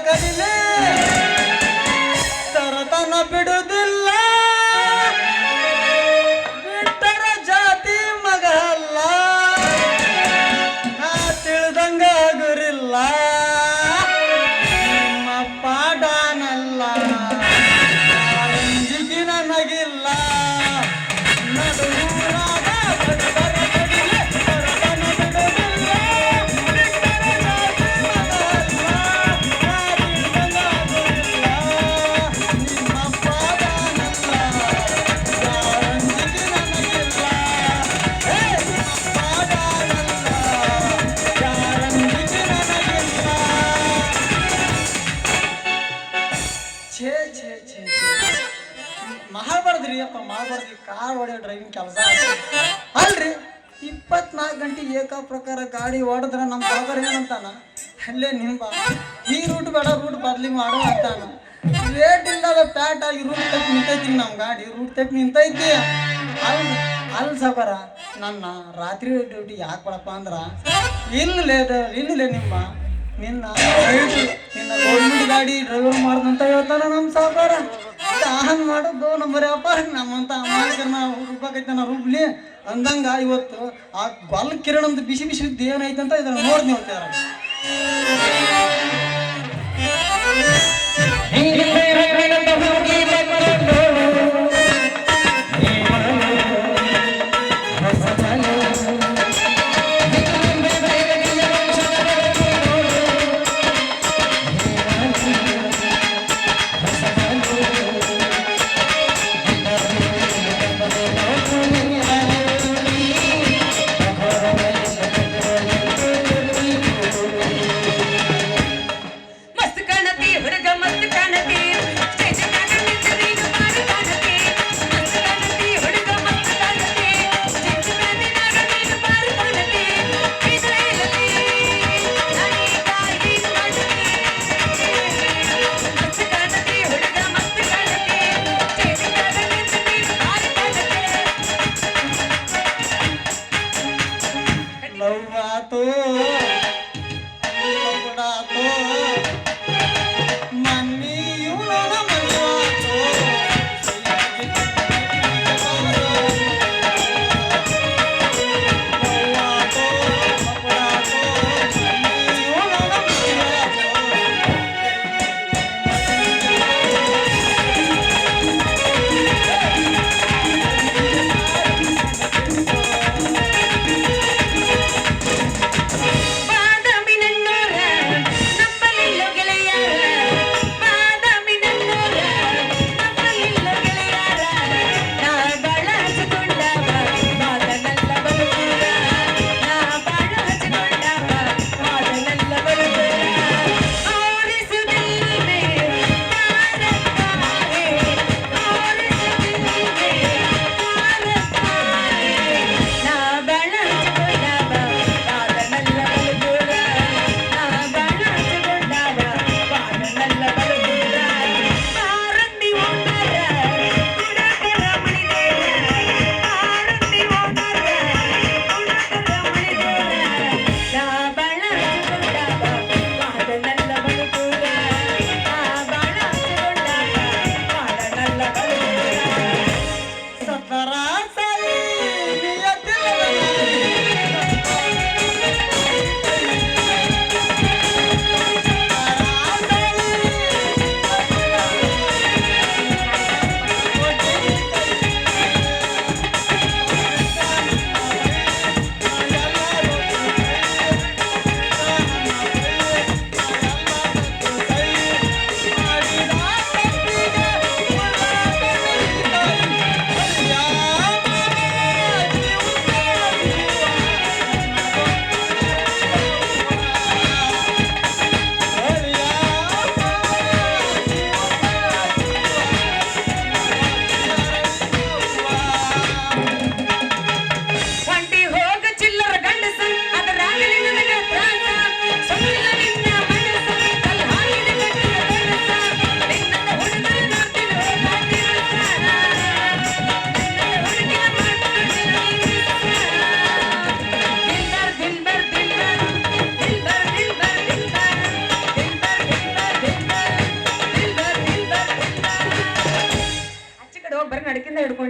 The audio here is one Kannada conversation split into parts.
ಕಲಿಲೆ ತರತನ ಬಿಡುವುದಿಲ್ಲ ಬಿಟ್ಟರ ಜಾತಿ ಮಗ ಅಲ್ಲ ನಾ ತಿಳಿದಂಗ ಗುರಿಲ್ಲ ನಿಮ್ಮ ಪಾಡನಲ್ಲ ಅಂಜಿಕೆ ನನಗಿಲ್ಲ ನಡುರಾಗ ಬಡವರ ಕಡಿಲೆ ತರತನ ಬಿಡುವುದಿಲ್ಲ ಮಾಡಬಾರ್ದ್ರಿ ಅಪ್ಪ ಮಾಡಬಾರ್ದ್ರಿ ಕಾರ್ ಹೊಡೆಯೋ ಡ್ರೈವಿಂಗ್ ಕೆಲಸ ಅಲ್ರಿ 24 ಗಂಟೆ ಏಕಪ್ರಕಾರ ಗಾಡಿ ಹೊಡೆದ್ರೆ ನಮ್ಮ ಬಾಬರ್ ಏನಂತಾನ ಅಲ್ಲೇ ನಿಂಬ ಈ ರೂಟ್ ಬೇಡ ರೂಟ್ ಬದ್ಲಿ ಮಾಡು ಅಂತಾನ ರೇಟ್ ಇಲ್ಲದ ಪ್ಯಾಟ್ ಆಗಿ ರೂಟ್ ತೆಗ್ ನಿಂತೈತಿ ನಮ್ಮ ಗಾಡಿ ರೂಟ್ ತೆಗ್ ನಿಂತೈತಿ ಅಲ್ಲಿ ಸಾಕಾರ ನನ್ನ ರಾತ್ರಿ ಡ್ಯೂಟಿ ಯಾಕೆ ಕೊಡಪ್ಪ ಅಂದ್ರೆ ಇಲ್ಲಲೇ ನಿಮ್ಮ ನಿನ್ನ ಗೌರ್ಮೆಂಟ್ ಗಾಡಿ ಡ್ರೈವರ್ ಮಾಡ್ದಂತ ಹೇಳ್ತಾನ ನಮ್ಮ ಸಾಕಾರ ಆನ್ ಮಾಡೋದು ನಮ್ಮ ವ್ಯಾಪಾರ ನಮ್ಮಂತ ಅಮಾಯಕರನ್ನ ರೂಪಾಕೈತನ ರೂಬ್ಲಿ ಅಂದಂಗ ಇವತ್ತು ಆ ಗೊಲ್ ಕಿರಣಂದು ಬಿಸಿ ಬಿಸಿ ಏನೈತೆ ಅಂತ ಇದನ್ನ ನೋಡ್ದು ಹೇಳ್ತಾರ मस्त कानती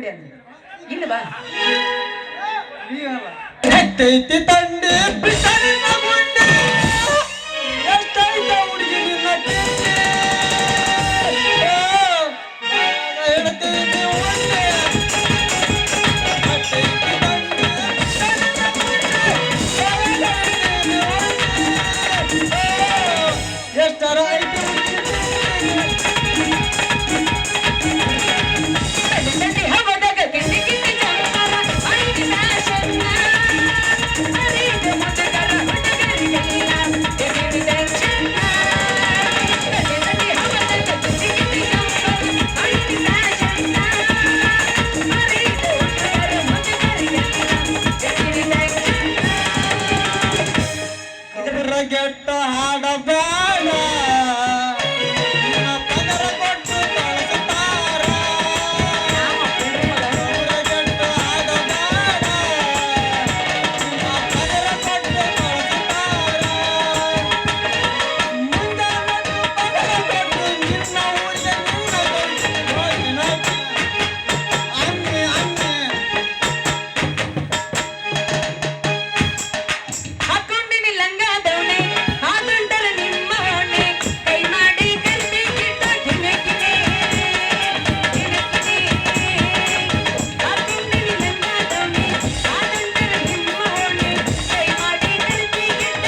ಬಂದೆ ಇಲ್ಲ ಬಾ ಎಷ್ಟೈತಿ ತಂದೆ ಬಿಸಲಿನ ಗುಂಡೆ ಎಷ್ಟೈತ ಹುಡುಗಿ ನಿನ್ನ ತಿಂಡಿ ಹೇಳ್ತೀನಿ ಒಂದೇ ಎಷ್ಟೈತಿ ತಂದೆ ಬಿಸಲಿನ ಗುಂಡೆ ಎಷ್ಟರ ಐತಿ ಗೆಟ್ಟ ಹಾಡಬೇಡ ಪದರ ಕೊಟ್ಟು ಕಳಿಸ್ತಾರ ಗೆಟ್ಟ ಹಾಡಬೇಡ ಪದರ ಕೊಟ್ಟು ಕಳಿಸ್ತಾರ ಮುಂದೆ ಪದರ ಕೊಟ್ಟು ನಿನ್ನ ಊರಿಗೆ ನಿನ್ನ ಅನ್ನೆ ಅನ್ನೆ ಹಾಕೊಂಡಿನಿ ಲಂಗ ದೌಣೆ ಹಾಗಂಟರ ನಿಮ್ಮ ಹೊಣೆ ಕೈ ಮಾಡಿ ಕರ್ತಿ ಕಿಟ್ಟ ಜಿನಕಿನೆ ಹಾಕೊಂಡಿನಿ ಲಂಗ ದೌಣೆ ಹಾಗಂಟರ ನಿಮ್ಮ ಹೊಣೆ ಕೈ ಮಾಡಿ ಕರ್ತಿ ಕಿಟ್ಟ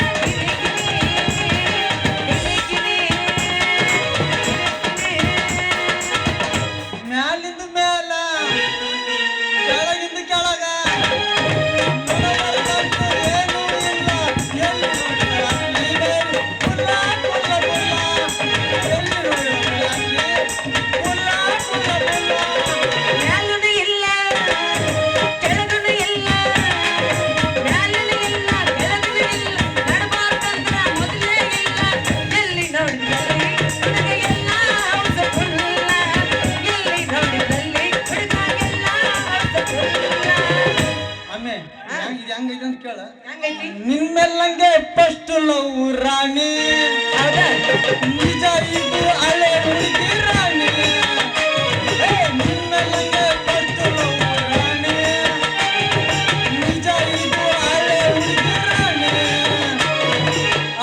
ಮ್ಯಾಲಿಂದ ಮ್ಯಾಲ ಕೆಳಗಿಂದ ಕೆಳಗ ನೋಡಬಾರ್ದಂತ ಏನೂ ಇಲ್ಲ ಎಲ್ಲಿ ನೋಡಿದ್ರ ಅಲ್ಲಿ ಪುಲ್ಲ ಪುಲ್ಲ ಪುಲ್ಲ ಎಲ್ಲಿ ನೋಡಿದ್ರ ಅಲ್ಲಿ ಪುಲ್ಲ ಪುಲ್ಲ ಪುಲ್ಲ ಮ್ಯಾಲುನು ಇಲ್ಲ ಕೆಳಗುನು ಇಲ್ಲ ಮ್ಯಾಲುನು ಇಲ್ಲ ಕೆಳಗುನು ಇಲ್ಲ ನಡಬಾರ್ದಂದ್ರ ಮೊದಲೇ ಇಲ್ಲ ಎಲ್ಲಿ ನೋಡಿದಲ್ಲಿ ಹುಡುಗ ಎಲ್ಲ ಹೌದು ಫುಲ್ಲ ಎಲ್ಲಿ ನೋಡಿದಲ್ಲಿ ಹುಡುಗ ಎಲ್ಲ ಹೌದು ಫುಲ್ಲ ಆಮೆ ಇದು ಹೆಂಗೈತೆ ಅಂತ ಕೇಳ ಹೆಂಗೈತಿ ನಿಮ್ಮೆಲ್ಲಂಗೆ ಫಸ್ಟ್ ಲವ್ ರಾಣಿ ಹೌದಾ ನಿಜ ಇದು ಹಳೆ ಹುಡುಗಿ ರಾಣಿ ನಿಮ್ಮೆಲ್ಲಂಗೆ ಫಸ್ಟ್ ಲವ್ ರಾಣಿ ನಿಜ ಇದು ಹಳೆ ಹುಡುಗಿ ರಾಣಿ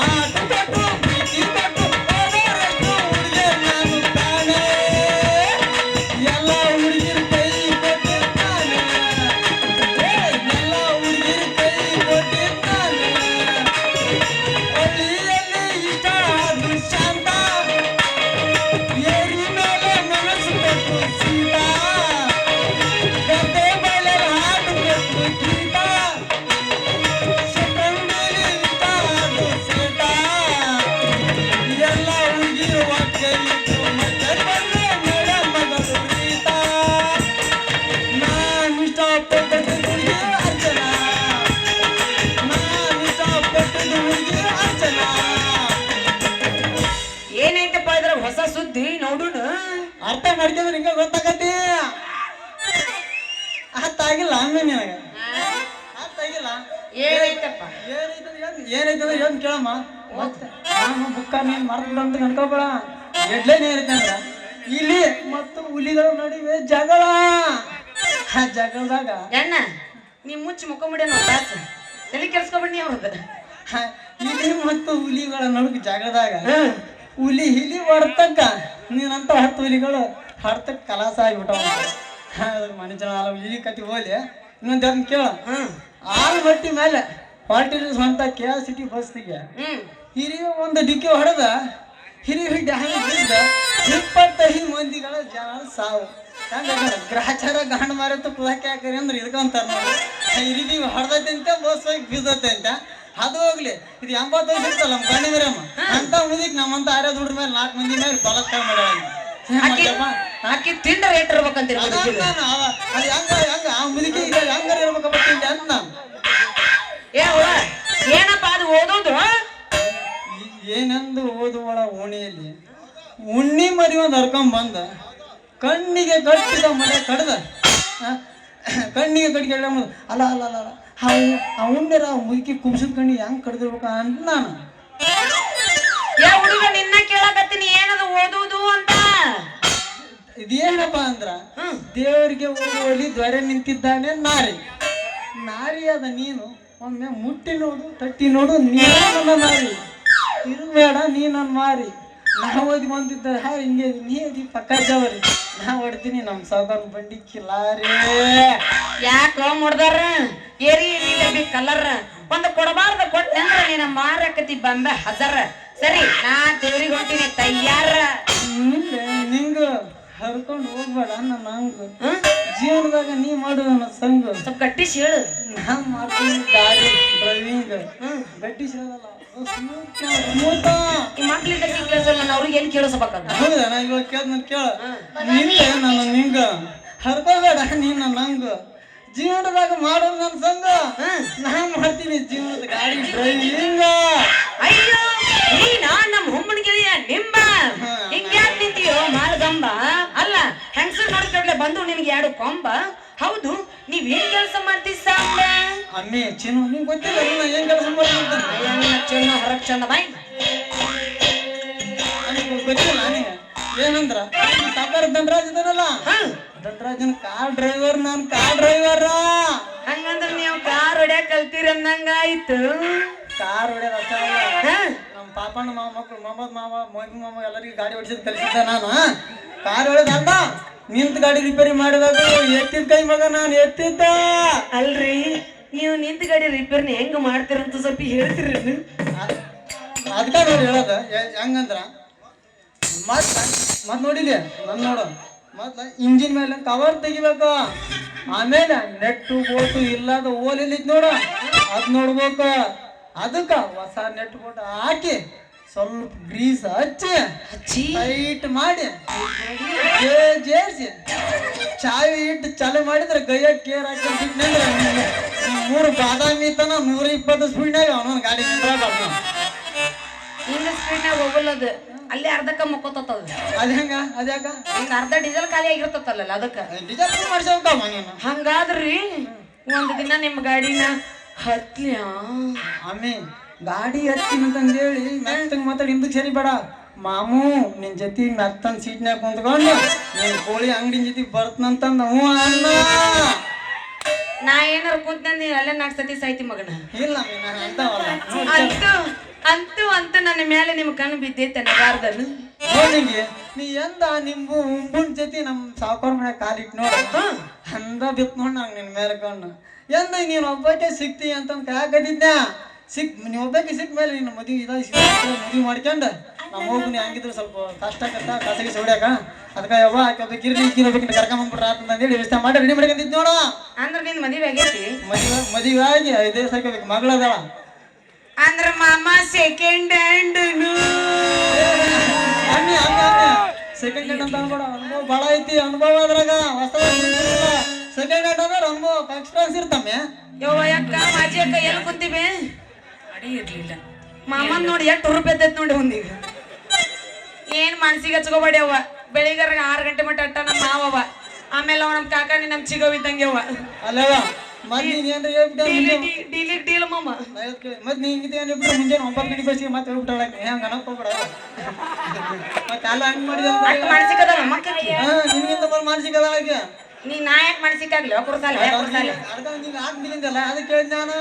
ಆಟ ಕೊಟ್ಟು ಪ್ರೀತಿ ಕೊಟ್ಟು ಹೋದವರೆಷ್ಟು ಹುಡುಗಿ ನಾನು ತಾನೇ ಎಲ್ಲ ಹುಡುಗಿರ ಕೈ ಕೊಟ್ಟಿರ್ತಾನೆ ಎಲ್ಲ ಹುಡುಗಿರ ಕೈ ಕೊಟ್ಟಿರ್ತಾನೆ ಹಳ್ಳಿಯಲ್ಲಿ ಇಷ್ಟ ಅದು ಶಾಂತ ಏರಿ ಮೇಲೆ ಮನಸ್ಸು ಕೊಟ್ಟು ಸೀತಾ ಗದ್ದೆ ಮೇಲೆ ಹಾಡು ಕೊಟ್ಟು ಗೀತಾ ಶತಂಗಿಲಿ ಇಷ್ಟ ಅದು ಸೀತಾ ಎಲ್ಲ ಹುಡುಗಿರು ಒಟ್ಟಿಗೆ ಇದ್ದು ಮತ್ತೆ ಬಂದು ನಡೆ ಮಗಳು ರೀತಾ ನಾನು ಇಷ್ಟಪಟ್ಟದ್ದು ಹುಡುಗಿ ಅರ್ಚನಾ ನಾನು ಇಷ್ಟಪಟ್ಟದ್ದು ಹುಡುಗಿ ಅರ್ಚನಾ ಏನೈತಪ್ಪ ಇದ್ರ ಹೊಸ ಸುದ್ದಿ ನೋಡುನು ಅರ್ಥ ಮಾಡ್ಕೊಂಡ್ರೆ ಹಿಂಗ ಗೊತ್ತಾಗತಿ ಅರ್ಥಾಗಿಲ್ಲ ಆಮೇಲೆ ನಿನಗೆ ಅರ್ಥಾಗಿಲ್ಲ ಏನೈತಪ್ಪ ಏನೈತಂದ್ರೆ ಏನು ಕೇಳಮ್ಮ ಮತ್ತೆ ನಾನು ಬುಕ್ಕ ನೀನು ಮಾಡ್ತಿದ್ದ ಅಂತ ಅನ್ಕೋಬೇಡ ಎಡ್ಲೇನ್ ಏನೈತೆ ಅಂದ್ರ ಇಲಿ ಮತ್ತು ಹುಲಿಗಳ ನಡುವೆ ಜಗಳ ಆ ಜಗಳದಾಗ ಅಣ್ಣ ನೀ ಮುಚ್ಚಿ ಮುಕ್ಕೊಂಬಿಡ ತಾಸ ತಲೆ ಕೆಲ್ಸ್ಕೊಬಿಡಿ ಅವ್ರದ್ದು ಆ ಇಲಿ ಮತ್ತು ಹುಲಿಗಳ ನಡುವೆ ಜಗಳದಾಗ ಹುಲಿ ಹೊಡ್ತಕ್ಕ ನೀನಂತ 10 ಹುಲಿಗಳು ಹೊಡ್ತಕ್ಕ ಕಲಾಸ ಆಗಿಬಿಟ್ಟವ ಮನುಷ್ಯನ ಇಲಿ ಕತಿ ಹೋಲಿ ಇನ್ನೊಂದು ಅದನ್ನ ಕೇಳ ಆಲ್ ಬಟ್ಟಿ ಮೇಲೆ ಹೊಟ್ಟಿನ ಸ್ವಂತ KSCT ಬಸ್ಸಿಗೆ ಹಿರಿಯ ಒಂದು ಡಿಕ್ಕಿ ಹೊಡೆದ ಹಿರಿಯ ಡ್ಯಾಮೇಜ್ ಬಿದ್ದ 25 ಮಂದಿಗಳ ಜನ ಸಾವು ಹೆಂಗ ಗ್ರಾಚಾರ ಗಾಂಡ್ ಮಾರತ್ತು ಕುಲಕ್ಕೆ ಹಾಕರಿ ಅಂದ್ರೆ ಇದಕ್ಕಂತಾರ ನೋಡಿ ಹಿರಿದೀವಿ ಹೊಡೆದೈತೆ ಅಂತ ಬಸ್ ಹೋಗಿ ಬಿದ್ದೈತೆ ಅಂತ ಅದು ಹೋಗ್ಲಿ ಇದು 80 ವಯಸ್ಸು ಇರ್ತಲ್ಲ ನಮ್ಮ ಗಂಡಿ ಮೇರಮ್ಮ ಅಂತ ಮುದಿಕ್ ನಮ್ಮಂತ ಆರ್ಯ ದುಡ್ರ ಮೇಲೆ 4 ಮಂದಿ ಮೇಲೆ ಬಲತ್ಕಾರ ಮಾಡ್ಯಾಳ ಆಕಿ ತಿಂಡ ರೇಟ್ ಇರ್ಬೇಕಂತೀರಿ ಅದು ಹೆಂಗ ಆ ಮುದುಕಿ ಹೆಂಗಾರ ಇರ್ಬೇಕಪ್ಪ ತಿಂಡಿ ಅಂತ ನಾನು ಏನಪ್ಪ ಅದು ಓದೋದು ಏನೆಂದು ಓದುವಳ ಓಣಿಯಲ್ಲಿ ಉಣ್ಣಿ ಮರಿ ಒಂದು ಹರ್ಕೊಂಡ್ ಬಂದ ಕಣ್ಣಿಗೆ ಕಟ್ಟಿದ ಮಳೆ ಕಡ್ದ ಕಣ್ಣಿಗೆ ಕಟ್ಟಿ ಅಲ್ಲ ಅಲ್ಲ ಅಲ್ಲ ಅಲ್ಲ ಅವನ್ನೇರ ಮುದುಕಿ ಕುಬ್ಸಿದ ಕಣ್ಣಿಗೆ ಹೆಂಗ್ ಕಡ್ದಿರ್ಬೇಕ ಅಂತ ನಾನು ಹುಡುಗ ನಿನ್ನ ಕೇಳಕತ್ತೀನಿ ಏನದು ಓದುವುದು ಅಂತ ಇದೇನಪ್ಪ ಅಂದ್ರ ದೇವರಿಗೆ ಹೋಗುವಲ್ಲಿ ದ್ವಾರೆ ನಿಂತಿದ್ದಾನೆ ನಾರಿ. ನಾರಿ ಅದ ನೀನು ಒಮ್ಮೆ ಮುಟ್ಟಿ ನೋಡು, ತಟ್ಟಿ ನೋಡು, ನೀನು ನನ್ನ ನಾರಿ. ಇರುಬೇಡ ನೀ ನನ್ನ ಮಾರಿ. ನಾವು ಓದಿ ಬಂದಿದ್ದ ಹಿಂಗೆ ನೀ ಅದಿ ಪಕ್ಕ ಜವರಿ. ನಾ ಹೊಡ್ತೀನಿ ನಮ್ಮ ಸಾವುಕಾರ ಬಂಡಿ ಕಿಲಾರಿ. ಯಾಕೋ ಮುಡ್ದಾರ ಏರಿ ನೀ ಕಲರ್ ಒಂದು ಕೊಡಬಾರ್ದ ಕೊಟ್ಟೆ ಅಂದ್ರ ನೀನ ಮಾರಕತಿ ಬಂದ ಹಜರ. ಸರಿ ನಾ ದೇವ್ರಿಗೆ ಹೊಂಟಿನಿ ತಯ್ಯಾರ. ನಿಂಗ ಹರ್ಕೊಂಡು ಹೋಗ್ಬೇಡ ನನ್ನ ಹಂಗ. ಜೀವನದಾಗ ನೀ ಮಾಡು ನನ್ನ ಸಂಗ. ಸ್ವಲ್ಪ ಗಟ್ಟಿಸಿ ಹೇಳು. ನಾ ಮಾಡ್ತೀನಿ ಗಾಡಿ ಡ್ರೈವಿಂಗ್. ಗಟ್ಟಿಸಿ ಹೇಳಲ್ಲ, ಸ್ಮೂತ. ಈ ಮಕ್ಳಿದ್ದ ಕೇಳಿಸಲ್ಲ, ನಾನು ಅವ್ರಿಗೆ ಎಲ್ಲಿ ಕೇಳಿಸ್ಬೇಕಂತ. ಹೌದಾ, ನಾ ಇವಾಗ ಕೇಳ ನಾನು ಕೇಳ. ನಿಂಗೆ ನನ್ನ ನಿಂಗ ಹರ್ಕೋಬೇಡ ನೀ ನನ್ನ ಹಂಗ. ಜೀವನದಾಗ ಮಾಡೋದು ನನ್ನ ಸಂಗ. ನಾ ಮಾಡ್ತೀನಿ ಜೀವನದ ಗಾಡಿ ಡ್ರೈವಿಂಗ್. ಅಯ್ಯೋ ನೀನಾ ನಮ್ಮ ಹುಮ್ಮನ ಗೆಳೆಯ ನಿಂಬ ಹಿಂಗ್ಯಾಕ್ ನಿಂತೀಯೋ ಮಾಲ್ಗಂಬ. ಅಲ್ಲ ಹೆಂಗಸರ್ ನೋಡ್ಕೊಡ್ಲೆ ಬಂದು ನಿನ್ಗೆ 2 ಕೊಂಬ. ಹೌದು ನೀವೇನ್ ಕೆಲಸ ಮಾಡ್ತೀವಿ ಸಾಂಬ? ಅಮ್ಮಿ ಚಿನ್ನು ನಿಂಗೆ ಗೊತ್ತಿಲ್ಲ ನಾ ಏನ್ ಕೆಲಸ ಮಾಡ್ತೀನಿ. ಚಿನ್ನು ಹೊರಗ್ ಚಂದ ಬಾಯ್ ಗೊತ್ತಿಲ್ಲ ನನಗೆ. ಏನಂದ್ರ ಸಾಕಾರ ದಂಡರಾಜ್ ಇದಾನಲ್ಲ, ದಂಡರಾಜನ್ ಕಾರ್ ಡ್ರೈವರ್. ನಾನು ಕಾರ್ ಡ್ರೈವರ್. ಹಂಗಂದ್ರ ನೀವು ಕಾರ್ ಹೊಡ್ಯಾಕ್ ಕಲ್ತೀರ ಅನ್ನಂಗ ಆಯ್ತು. ಕಾರ್ ಹೊಡ್ಯೋದು ಅಷ್ಟೇ ಅಲ್ಲ, ನಮ್ಮ ಪಾಪಣ್ಣ ಮಾವ ಮಕ್ಕಳು ಮೊಹಮ್ಮದ್ ಮಾವ ಮೊಯ್ದು ಮಾವ ಎಲ್ಲರಿಗೂ ಗಾಡಿ ಹೊಡಿಸಿದ್ ಕಲಿಸಿದ್ದೆ ನಾನು. ಕಾರ್ ಹೊಡೆದಲ್ಲ, ನಿಂತ ಗಾಡಿ ರಿಪೇರಿ ಮಾಡಿದಾಗ ಎತ್ತಿದ ಕೈ ಮಗ ನಾನು ಎತ್ತಿದ್ದ. ಅಲ್ರಿ ನೀವು ನಿಂತ ಗಾಡಿ ರಿಪೇರ್ನ ಹೆಂಗ ಮಾಡ್ತೀರಂತ ಸ್ವಲ್ಪ ಹೇಳ್ತೀರಿ? ಅದಕ್ಕ ನೋಡಿ ಹೇಳೋದು ಹೆಂಗಂದ್ರ ಮತ್ ನೋಡಿಲಿ ನನ್ ನೋಡು. ಮೊದ್ಲ ಇಂಜಿನ್ ಮೇಲೆ ಕವರ್ ತೆಗಿಬೇಕು, ಆಮೇಲೆ ನೆಟ್ಟು ಬೋಟು ಇಲ್ಲದ ಓಲಿಲ್ಲ ನೋಡು ಅದ್ ನೋಡ್ಬೇಕು. ಅದಕ್ಕ ಹೊಸ ನೆಟ್ ಬೋಟ್ ಹಾಕಿ ಸ್ವಲ್ಪ ಗ್ರೀಸ್ ಹಚ್ಚಿ ಟೈಟ್ ಮಾಡಿ ಜೇರ್ಸಿ ಚಾವಿ ಇಟ್ಟು ಚಾಲು ಮಾಡಿದ್ರೆ ಗೈಯ ಕೇರ್ ಹಾಕಿದ್ರೆ 3 ಬಾದಾಮಿ ತನ 120 ಸ್ಪೀಡ್ನಾಗ ಅವನೊಂದು ಗಾಡಿ ನಿಂದ್ರಬಾರ್ದು. ಹಿಂಗ ಸ್ಪೀಡ್ನಾಗ ಹೋಗಲ್ಲದು, ಅಲ್ಲಿ ಅರ್ಧಕ್ಕ ಮುಕ್ಕೋತದ. ಅದ ಹೆಂಗ ಅದ್ಯಾಕ? ಹಿಂಗ ಅರ್ಧ ಡೀಸೆಲ್ ಖಾಲಿ ಆಗಿರ್ತಲ್ಲ ಅದಕ್ಕ ಡೀಸೆಲ್ ಮಾಡ್ಸಬೇಕಮ್ಮ ನೀನು. ಹಂಗಾದ್ರಿ ಒಂದು ದಿನ ನಿಮ್ಮ ಗಾಡಿನ ಹತ್ಲ್ಯಾ ಆಮೇ ಗಾಡಿ ಹತ್ತಿನಂತಂದೇಳಿ ಮೆತ್ತಂಗ್ ಮಾತಾಡಿ ಹಿಂದಕ್ಕೆ ಸರಿ ಬೇಡ. ಮಾಮೂ ನಿನ್ ಜೊತೆ ಮೆತ್ತನ್ ಸೀಟ್ನ್ಯಾಗ ಕುಂತ್ಕೊಂಡು ನೀನ್ ಕೋಳಿ ಅಂಗಡಿ ಜೊತೆ ಬರ್ತನಂತಂದ ಹ್ಞೂ ಅಣ್ಣ. ನಾ ಏನಾರ ಕುಂತ ಅಲ್ಲೇ 4 ಸತಿ ಸಾಯ್ತಿ ಮಗನ. ಇಲ್ಲ ನಾನು ಅಂತವಲ್ಲ. ಅಂತೂ ಅಂತೂ ನನ್ನ ಮೇಲೆ ನಿಮ್ ಕಣ್ಣು ಬಿದ್ದೈತೆ ನಗಾರ್ದನು. ನೋಡಿಗೆ ನೀ ಎಂದ ನಿಂಬು ಉಂಬುನ್ ಜೊತೆ ನಮ್ಮ ಸಾವುಕಾರ ಮನೆ ಕಾಲಿಟ್ಟು ನೋಡ ಅಂದ ಬಿತ್ ನೋಡ್ ನಂಗೆ ನಿನ್ ಮೇಲೆ ಕಣ್ಣು. ಎಂದ ನೀನು ಒಬ್ಬಕ್ಕೆ ಸಿಕ್ತಿ ಅಂತ ಕಾಕದಿದ್ನ. ನೀವ್ ಒಬ್ಬಕ್ಕೆ ಸಿಕ್ಕ ಮೇಲೆ ನಿನ್ನ ಮದುವೆ ಮಾಡ್ಕೊಂಡು ನಮ್ಮ ಹೋಗು ನೀ ಹಂಗಿದ್ರು ಸ್ವಲ್ಪ ಕಷ್ಟ ಆಗತ್ತ ಕಸಗಿ ಸೌಡ್ಯಾಕ. ಅದಕ್ಕೆ ಯವ್ವ ಒಬ್ಬಕ್ಕೆ ಕಿರ್ಬೇಕಿನ್ನ ಕರ್ಕೊಂಬಂದ್ಬಿಟ್ರ ಅಂತಂದೇಳಿ ವ್ಯವಸ್ಥೆ ಮಾಡಿ ರೆಡಿ ಮಾಡ್ಕೊಂಡಿದ್ ನೋಡ. ಅಂದ್ರ ನಿನ್ ಮದುವೆ ಆಗೈತಿ? ಮದುವೆ ಆಗಿ 5 ದಿವಸ ಹಾಕೋಬೇಕು, ಮಗಳದಾಳ. ಅಂದ್ರ ಮಾಮ ಸೆಕೆಂಡ್ ಹ್ಯಾಂಡ್ ಸೆಕೆಂಡ್ ಹ್ಯಾಂಡ್ ಅಂತ ಅನ್ಬೇಡ, ಅನುಭವ ಭಾಳ ಐತಿ. ಅನುಭವ ಅದ್ರಾಗ ಹೊಸ ಸೆಕೆಂಡ್ ಹ್ಯಾಂಡ್ ಅಂದ್ರೆ ಅನುಭವ ಎಕ್ಸ್ಪೀರಿಯನ್ಸ್ ಇರ್ತಮ್ಮೆ. ಯವ್ವ ಅಕ್ಕ ಮಾಜಿ ಅಕ್ಕ ಎಲ್ಲಿ ಕುಂತೀವಿ? ಅಡಿ ಇರ್ಲಿಲ್ಲ ಮಾಮನ್ ನೋಡಿ ಎಷ್ಟು ರೂಪಾಯಿ ಎತ್ತೈತ್ ನೋಡಿ ಒಂದೀಗ. ಏನ್ ಮನ್ಸಿಗೆ ಹಚ್ಕೋಬೇಡಿ ಅವ್ವ. ಬೆಳಿಗಾರ 6 ಗಂಟೆ ಮಟ್ಟ ಅಟ್ಟ ನಮ್ಮ ಮಾವವ, ಆಮೇಲೆ ಅವ ನಮ್ಮ ಕಾಕ ನಿಮ್ ಚಿಗವ್ ಇದ್ದಂಗೆ ಅವ್ವ. ಅಲ್ಲವ ಮತ್ ನೀನ್ ಏನ್ರ ಹೇಳ್ಬಿಟ್ಟ ಡೀಲ್ ಮಾಮ. ಮತ್ ನೀ ಹಿಂಗಿದ್ದೆ ಏನ್ಬಿಟ್ರೆ ಮುಂಜಾನೆ 9 ಗಂಟೆ ಬಸ್ಸಿಗೆ ಮತ್ತೆ ಹೇಳ್ಬಿಟ್ಟಾಳ ಹೆಂಗ ಅನ್ನಕ್ ಹೋಗ್ಬಿಡ. ಮತ್ತೆ ಅಲ್ಲ ಹಂಗ್ ಮಾಡಿದ ಮಾನಸಿಕ ಅದಲ್ಲ ಮಕ್ಕಳಿಗೆ. ನಿನ್ಗಿಂತ ಮಾನಸಿಕ ಅದಾಳಕ್ಕೆ. ನೀ ನಾ ಯಾಕೆ ಮಾನಸಿಕಾಗ್ಲಿ ಕುರ್ಸಾಲೆ ಆಗ್ಲಿಂದಲ್ಲ ಅದಕ್ಕೆ ಹೇಳಿದ್ ನಾನು.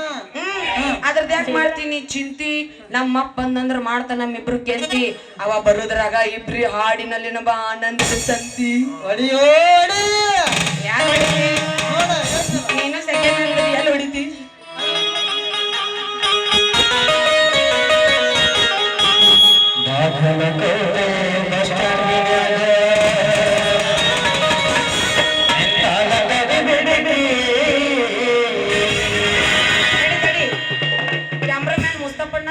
ಅದ್ರದ್ದು ಯಾಕೆ ಮಾಡ್ತೀನಿ ಚಿಂತಿ. ನಮ್ಮಪ್ಪ ಬಂದಂದ್ರ ಮಾಡ್ತಾನ ನಮ್ಮಿಬ್ರು ಕೆಂತಿ. ಅವ ಬರುದ್ರಾಗ ಇಬ್ರಿ ಹಾಡಿನಲ್ಲಿ ನಮ್ಮ ಆನಂದ ಸಂತಿ. ಹೊಡಿಯೋಡಿ ಯಾಕೆ ನೀನು ಸೆಕೆಂಡ್ ಹ್ಯಾಂಡ್ ಎಲ್ಲಿ ಹೊಡಿತಿ? ಕ್ಯಾಮ್ರಾಮ್ಯಾನ್ ಮುಸ್ತಫಣ್ಣ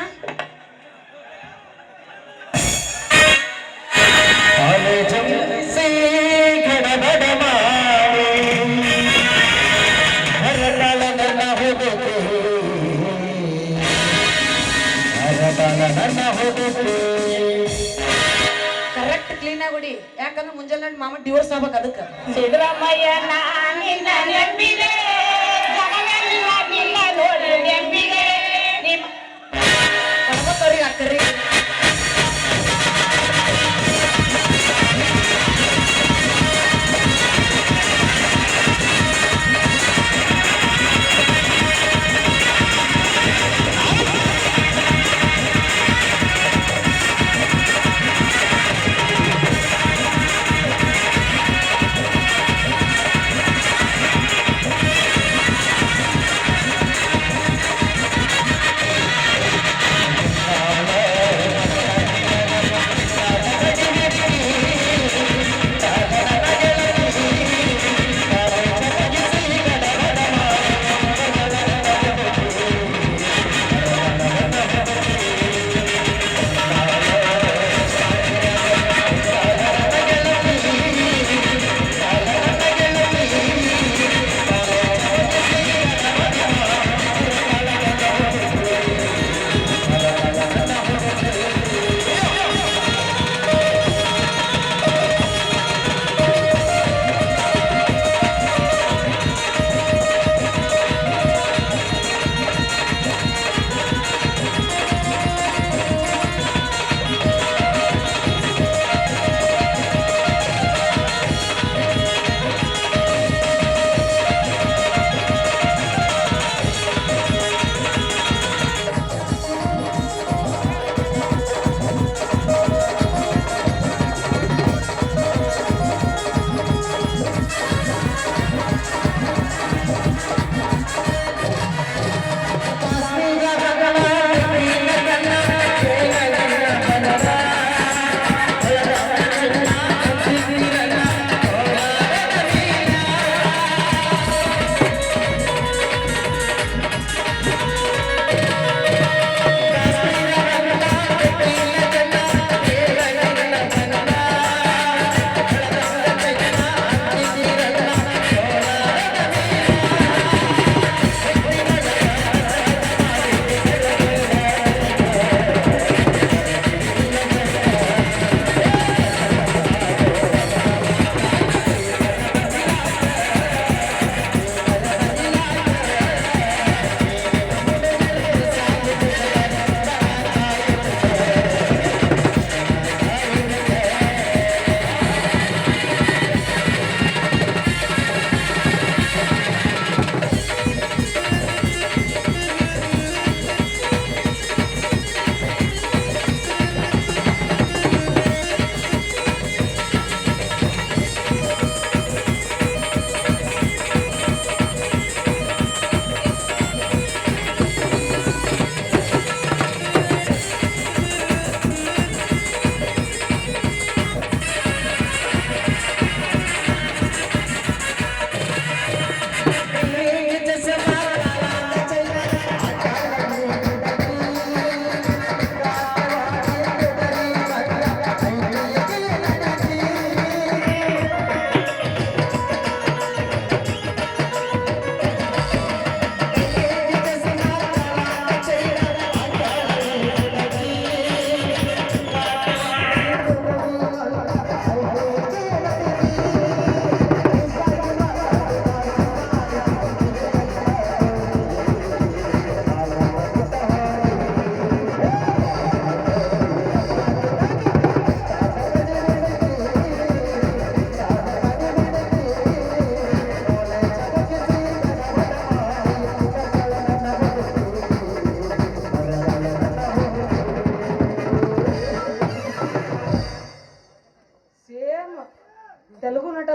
ಕರೆಕ್ಟ್ ಕ್ಲೀನ್ ಆಗಿ ಹೊಡಿ. ಯಾಕಂದ್ರೆ ಮುಂಜಾನೆ ಮಾಮ ಡಿವೋರ್ಸ್ ಆಗ್ಬೇಕು. ಅದಕ್ಕೆ ಸಿದ್ದರಾಮಯ್ಯ ಅಕ್ಕರಿ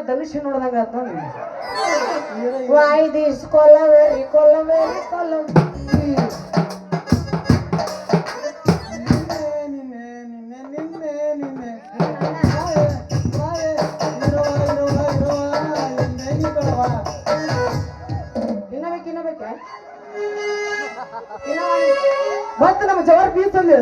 ಧನುಷ್ಯ ನೋಡ್ದಂಗ ಆತ್ ನೋಡಿ. Why this Colomeri, Colomeri, Colomeri? ಮತ್ತೆ ನಮ್ಮ ಜವಾರ್ ಬೀಸಲ್ಲಿ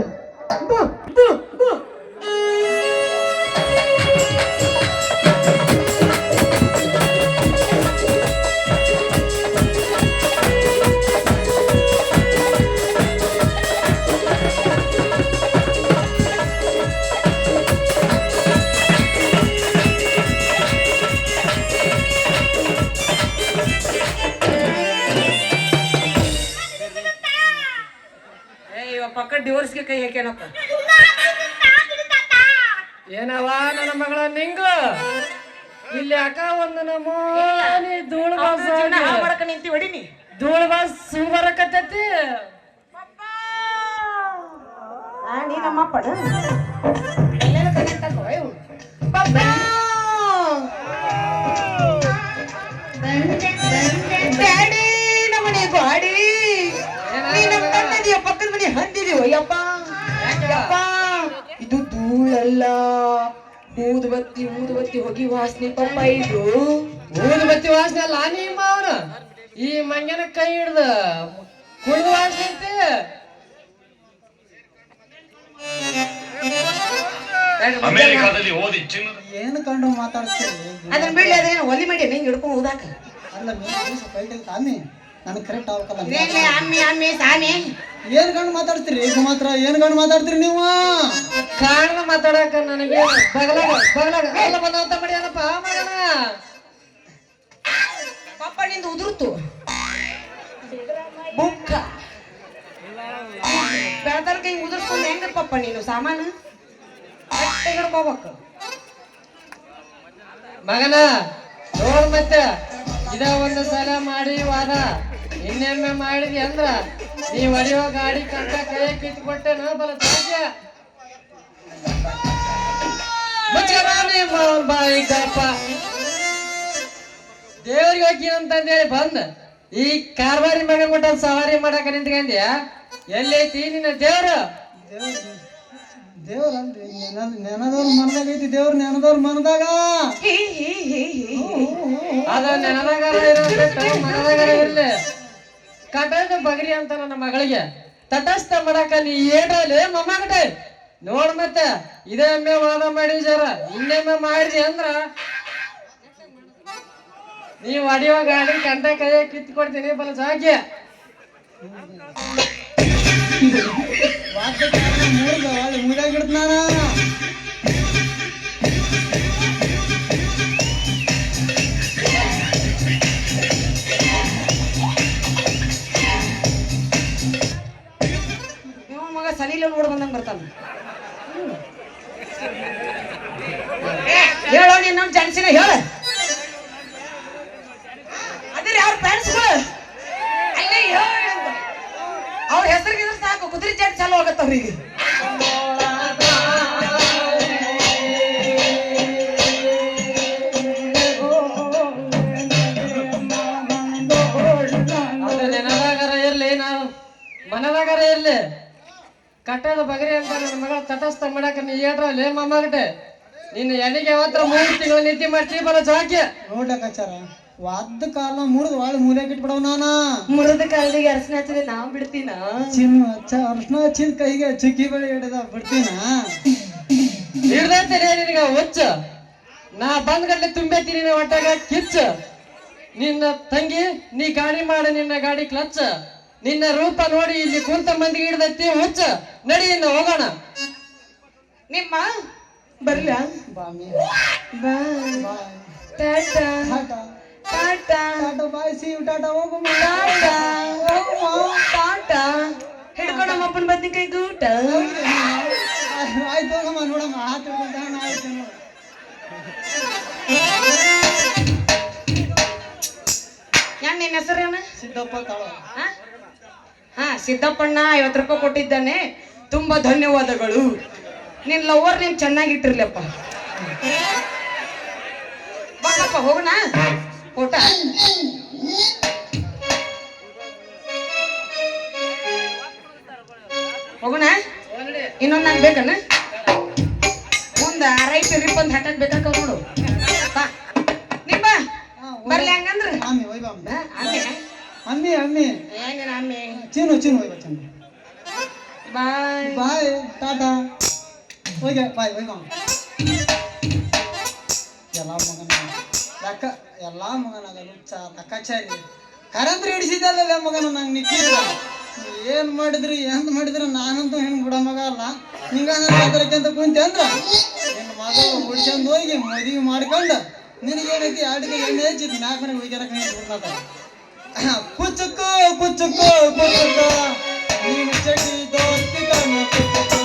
ಇವ ಪಕ್ಕ ಡಿವೋರ್ಸ್ಗೆ ಕೈ ಹಾಕ್ಯಾನಪ್ಪ. ಏನವ ನನ್ನ ಮಗಳ ನಿಂಗ ಇಲ್ಲಿ ಅಕ್ಕ ಒಂದು ನಮೂನಿ ಧೂಳು ಬಾಸ್ ಮಾಡಕ ನಿಂತಿ ಹೊಡಿನಿ. ಧೂಳು ಬಾಸ್ ಬರಕತ್ತೈತಿ. ನೀ ನಮ್ಮಪ್ಪ ಡ್ಯಾಡಿ ನಮ್ಮನೆ ಗಾಡಿ ನೀ ನಮ್ಮ ಕಣ್ಣದಿಯ ಪಕ್ಕದ ಮನೆ ಹಂದಿದೀವ ಯಪ್ಪ ಯಪ್ಪ. ಇದು ಧೂಳಲ್ಲ, ಊದುಬತ್ತಿ ಹೊಗಿ ವಾಸನೆ ಪಪ್ಪ. ಇದು ಊದುಬತ್ತಿ ವಾಸನೆ ಅಲ್ಲ ನಿಮ್ಮ ಅವನು ಈ ಮಂಗನ ಕೈ ಹಿಡ್ದ ಕುಡಿದು ವಾಸನೆ ಐತಿ. ಅಮೆರಿಕಾದಲ್ಲಿ ಓದಿ ಚಿನ್ನದ ಏನು ಕಂಡು ಮಾತಾಡ್ತೀರಿ? ಅದನ್ನ ಬಿಡ್ಲಿ, ಅದೇನು ಒಲಿ ಮಾಡಿ ಹಿಂಗ್ ಹಿಡ್ಕೊಂಡು ಹೋದಾಕ. ಅಲ್ಲ ಕೈಟ್ ತಾಮಿ ನನಗೆ ಕರೆಕ್ಟ್ ಆಗ್ಬೇಕಲ್ಲ. ಅಮ್ಮಿ ಸಾಮಿ ಏನ್ ಕಂಡು ಮಾತಾಡ್ತೀರಿ? ಈಗ ಮಾತ್ರ ಏನ್ ಕಂಡು ಮಾತಾಡ್ತೀರಿ ನೀವು? ಕಾರಣ ಮಾತಾಡಕ ನನಗೆ ಬಗಲಾಗ ಎಲ್ಲ ಬಂದಂತ ಮಾಡ್ಯಾನಪ್ಪ ಮಗನ. ಪಪ್ಪ ನಿಂದು ಉದುರ್ತು ಬುಕ್ಕ ಬೆಳತನಕ ಹಿಂಗ್ ಉದುರ್ಸ್ಕೊಂಡು ಹೆಂಗ ಪಪ್ಪ ನೀನು ಸಾಮಾನು ಹಿಡ್ಕೋಬೇಕು ಮಗನ. ನೋಡ್ ಮತ್ತೆ ಇದ ಒಂದು ಸಲ ಮಾಡಿ ವಾದ ಇನ್ನೊಮ್ಮೆ ಮಾಡಿದ್ವಿ ಅಂದ್ರ ನೀ ಹೊಡೆಯೋ ಗಾಡಿ ಕಂಡ ಕೈ ಕಿತ್ಕೊಟ್ಟೆ ನೋ ಬಲ ಸಾಧ್ಯ. ಬಾಯಿಗಪ್ಪ ದೇವ್ರಿಗೆ ಹೋಗಿ ಅಂತಂದೇಳಿ ಬಂದ ಈ ಕಾರ್ಬಾರಿ ಮಗ ಕೊಟ್ಟ ಸವಾರಿ ಮಾಡಕ ನಿಂತ್ಕಂದ್ಯ. ಎಲ್ಲೈತಿ ನಿನ್ನ ದೇವ್ರು? ದೇವ್ರ ನೆನದವ್ರ ಮನದಾಗ ಐತಿ. ದೇವ್ರ ನೆನದವ್ರ ಮನದಾಗ ಅದ ನೆನದಾಗಾರ ಇರೋದು ಮನದಾಗಾರ ಇರ್ಲಿ. ಕಟದ ಬಗರಿ ಅಂತ ನನ್ನ ಮಗಳಿಗೆ ತಟಸ್ಥ ಮಾಡಕ ನೀ ಏಟಲ್ಲಿ ಮೊಮ್ಮಗಟೆ. ನೋಡ್ ಮತ್ತೆ ಇದೊಮ್ಮೆ ವಾದ ಮಾಡಿ ಜರ ಇನ್ನೊಮ್ಮೆ ಮಾಡಿದಿ ಅಂದ್ರ ನೀವ್ ಹೊಡಿಯೋ ಗಾಡಿ ಕಂಡ ಕೈಯ ಕಿತ್ ಕೊಡ್ತೀನಿ ಬಲ ಸಾಕ್ಯ. ಮುಗಿದಾಗಿಡ್ತ ನಾನ ಮಗ ಸನಿಲ ನೋಡ್ ಬಂದಂಗ ಬರ್ತಾನ. ಹೇಳೋ ನೀನ್ ಜನ್ಸಿನ ಹೇಳ. ಅದ್ರ ಅವ್ರ ಫ್ರೆಂಡ್ಸ್ಗಳು ಅಲ್ಲೇ ಅವ್ರ ಹೆಸರಿಗೆ ಸಾಕು ಕುದುರೆ ಜಡ್ ಚಾಲು ಆಗತ್ತವ್ರಿಗೆ. ಅದು ನೆನದಾಗಾರ ಇರ್ಲಿ ನಾವು ಮನದಾಗಾರ ಇರ್ಲಿ. ಕಟ್ಟದ ಬಗರಿ ಅಂತ ನನ್ನ ಮಗಳ ತಟಸ್ಥ ಮಾಡಕ ನೀ ಏಟ್ರಲ್ಲಿ ಮೊಮ್ಮಗಟೆ. ನಿನ್ನ ಎಣಿಗೆ ಯಾವತ್ರ 3 ತಿಂಗಳು ನಿದ್ದೆ ಮಾಡ್ತೀವಿ ಬಲ ಜಾಕ್ಯ. ನೋಡ್ಲಕ್ಕಾಚಾರ ವಾದ ಕಾಲ ಮುರಿದು ಒಳ್ಳೆ ಮೂಲೆಗೆ ಇಟ್ಬಿಡವ್ ನಾನ. ಮುರಿದ ಕಾಲದಿಗೆ ಅರಸನ ಹಚ್ಚಿದೆ ನಾವ್ ಬಿಡ್ತೀನ. ಅರ್ಶನ ಹಚ್ಚಿದ ಕೈಗೆ ಚುಕ್ಕಿ ಬಳಿ ಹಿಡಿದ ಬಿಡ್ತೀನ. ಹಿಡ್ದೈತೆ ನಿನಗ ಹುಚ್ಚ. ನಾ ಬಂದ್ಗಡ್ಲೆ ತುಂಬೈತಿ ಒಟ್ಟಾಗ ಕಿಚ್ಚ. ನಿನ್ನ ತಂಗಿ ನೀ ಗಾಡಿ ಮಾಡಿ ನಿನ್ನ ಗಾಡಿ ಕ್ಲಚ್. ನಿನ್ನ ರೂಪ ನೋಡಿ ಇಲ್ಲಿ ಕುಂತ ಮಂದಿಗೆ ಹಿಡ್ದೈತಿ ಹುಚ್ಚ. ನಡಿ ಇನ್ನ ಹೋಗೋಣ. ನಿಮ್ಮ ಬರ್ಲ ಬಾಮಿ bye bye tata tata tata tata bye see you tata ಹೋಗಮ್ಮ. ಟಾಟಾ ಟಾಟಾ ಹಿಡ್ಕೊಂಡು ನಮ್ಮಪ್ಪನ ಬದ್ನಿಕಾಯಿ ಗೂಟ. ಆಯ್ತು ಹೋಗಮ್ಮ ನೋಡಮ್ಮ ಆತ ಹಿಡ್ಕೊಂಡ ಆಯ್ತು ನೋಡ. ಯಾನ್ ನಿನ್ನ ಹೆಸರೇನ? ಸಿದ್ದಪ್ಪ ತಾಳ. ಹಾ ಸಿದ್ದಪ್ಪಣ್ಣ 50 ರೂಪಾಯಿ ಕೊಟ್ಟಿದ್ದಾನೆ, ತುಂಬಾ ಧನ್ಯವಾದಗಳು. ನಿನ್ ಲವರ್ ನೀನ್ ಚೆನ್ನಾಗಿಟ್ಟಿರ್ಲಪ್ಪ. ಬಾಕಪ್ಪ ಹೋಗೋಣ ಊಟ ಹೋಗೋಣ ಇನ್ನೊಂದು ನಂಗೆ ಬೇಕಣ್ಣ ಮುಂದ ರೈಟ್ ರಿಪ್ ಅಂತ ಹಾಕಕ್ ಬೇಕಾಕ ನೋಡು ಬಾ ನಿಮ್ಮ ಬರ್ಲಿ ಹಂಗಂದ್ರ ಅಮ್ಮಿ ಒಯ್ ಬಾ ಅಮ್ಮಿ. ಅಮ್ಮೆ ಅಮ್ಮಿ ಅಮ್ಮಿ ಏನೇನ ಅಮ್ಮೆ ಚೀನು ಚೀನು ಒಯ್ ಬಾ ಚೀನು ಬಾಯ್ ಬಾಯ್ ಟಾಟಾ ಹೋಗಿ ಬಾಯ್ ಒಯ್ ಬಾ ಎಲ್ಲ ಮಗನ ಯಾಕ ಎಲ್ಲ ಮಗನಾಗ ಹುಚ್ಚ ತಕ್ಕಾಚಾರಿ ಕರಂದ್ರೆ ಹಿಡಿಸಿದಲ್ಲ ಮಗನ ನಂಗೆ ನಿಕ್ಕಿಲ್ಲ ಏನ್ ಮಾಡಿದ್ರಿ ಎಂತ ಮಾಡಿದ್ರಿ ನಾನಂತೂ ಹೆಣ್ಣು ಬಿಡೋ ಮಗ ಅಲ್ಲ ಹಿಂಗಂತ ಕುಂತೆ ಅಂದ್ರ ನಿನ್ನ ಮಗ ಹುಡ್ಸ್ಕೊಂಡ್ ಹೋಗಿ ಮದುವೆ ಮಾಡ್ಕೊಂಡು ನಿನಗೇನೈತಿ ಆಟಿಗೆ ಎಣ್ಣೆ ಹಚ್ಚಿದ್ ಮ್ಯಾಕ್ ಮನೆಗೆ ಹೋಗ್ಯಾರಕ್ಕೆ ನೀನು ಬಿಡ್ನಾತ ಕುಚ್ಚಕ್ಕೋ ಕುಚ್ಚಕ್ಕೋ ಕುಚ್ಚಕ್ಕೋ ನೀನು ಚಡ್ಡಿ ದೋಸ್ತಿ ಕಣ್ಣು ಕುಚ್ಚಕ್ಕೋ